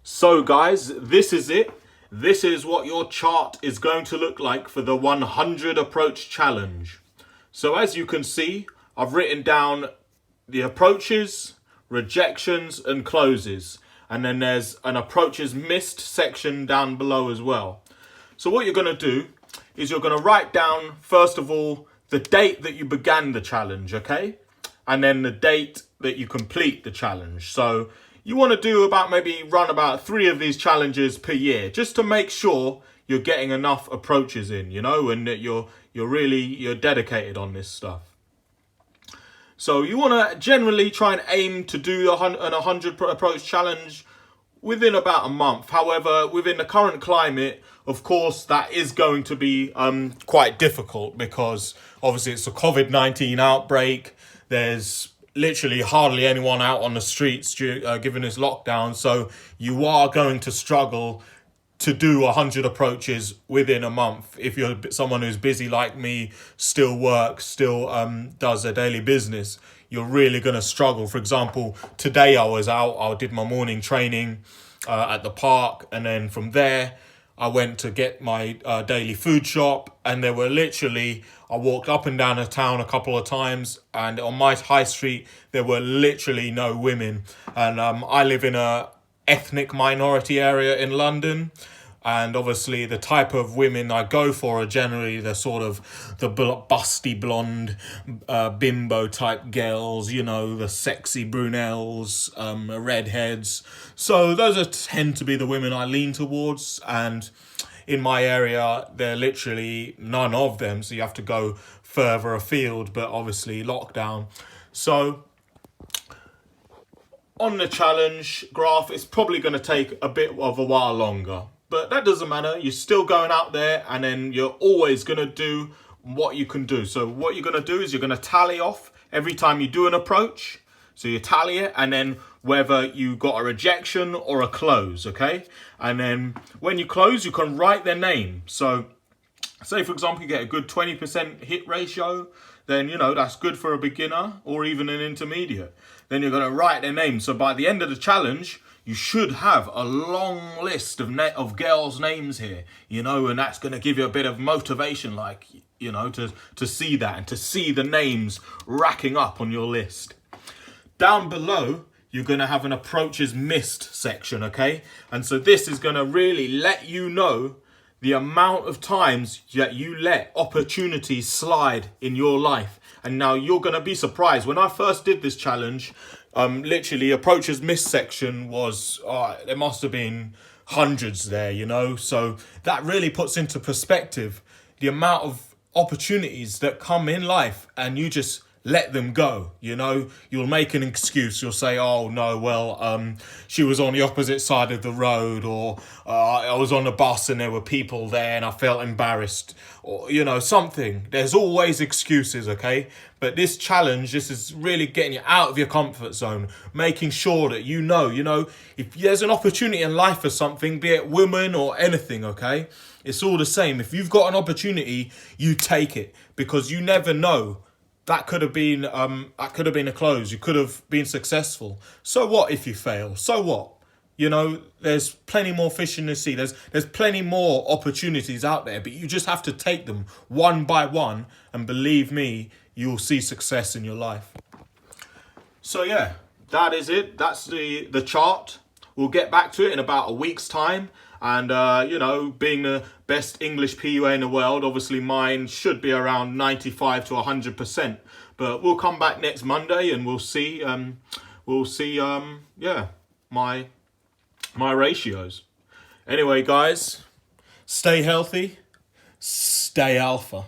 So guys, this is it. This is what your chart is going to look like for the 100 approach challenge. So as you can see, I've written down the approaches, rejections and closes. And then there's an approaches missed section down below as well. So what you're going to do is you're going to write down, first of all, the date that you began the challenge, okay? And then the date that you complete the challenge. So you want to do run about 3 of these challenges per year, just to make sure you're getting enough approaches in, and that you're dedicated on this stuff. So you want to generally try and aim to do an 100 approach challenge within about a month. However, within the current climate, of course, that is going to be quite difficult because obviously it's a COVID-19 outbreak. There's literally hardly anyone out on the streets given this lockdown. So you are going to struggle to do 100 approaches within a month. If you're someone who's busy like me, still works, still does their daily business, you're really going to struggle. For example, today I was out, I did my morning training at the park, and then from there I went to get my daily food shop, and there were I walked up and down the town a couple of times, and on my high street there were literally no women. And I live in a ethnic minority area in London, and obviously the type of women I go for are generally the sort of the busty blonde bimbo type girls, the sexy brunelles, redheads. So those tend to be the women I lean towards, and in my area there are literally none of them, so you have to go further afield, but obviously lockdown. So on the challenge graph, it's probably going to take a bit of a while longer, but that doesn't matter. You're still going out there, and then you're always going to do what you can do. So what you're going to do is you're going to tally off every time you do an approach. So you tally it, and then whether you got a rejection or a close, okay? And then when you close, you can write their name. So say, for example, you get a good 20% hit ratio, then, that's good for a beginner or even an intermediate. Then you're going to write their name. So by the end of the challenge, you should have a long list of girls' names here, and that's going to give you a bit of motivation, to see that and to see the names racking up on your list. Down below, you're going to have an approaches missed section, okay? And so this is going to really let you know the amount of times that you let opportunities slide in your life. And now you're going to be surprised. When I first did this challenge, literally approaches missed section was, there must have been hundreds there, So that really puts into perspective the amount of opportunities that come in life, and you just let them go. You'll make an excuse. You'll say, oh no, well, she was on the opposite side of the road, or I was on a bus and there were people there and I felt embarrassed, or something. There's always excuses, okay? But this challenge, this is really getting you out of your comfort zone, making sure that if there's an opportunity in life for something, be it women or anything, okay? It's all the same. If you've got an opportunity, you take it, because you never know. That could have been a close. You could have been successful. So what if you fail? So what? There's plenty more fish in the sea. There's plenty more opportunities out there, but you just have to take them one by one, and believe me, you'll see success in your life. So yeah, that is it. That's the chart. We'll get back to it in about a week's time. And, being the best English PUA in the world, obviously mine should be around 95 to 100%. But we'll come back next Monday and we'll see, my ratios. Anyway, guys, stay healthy, stay alpha.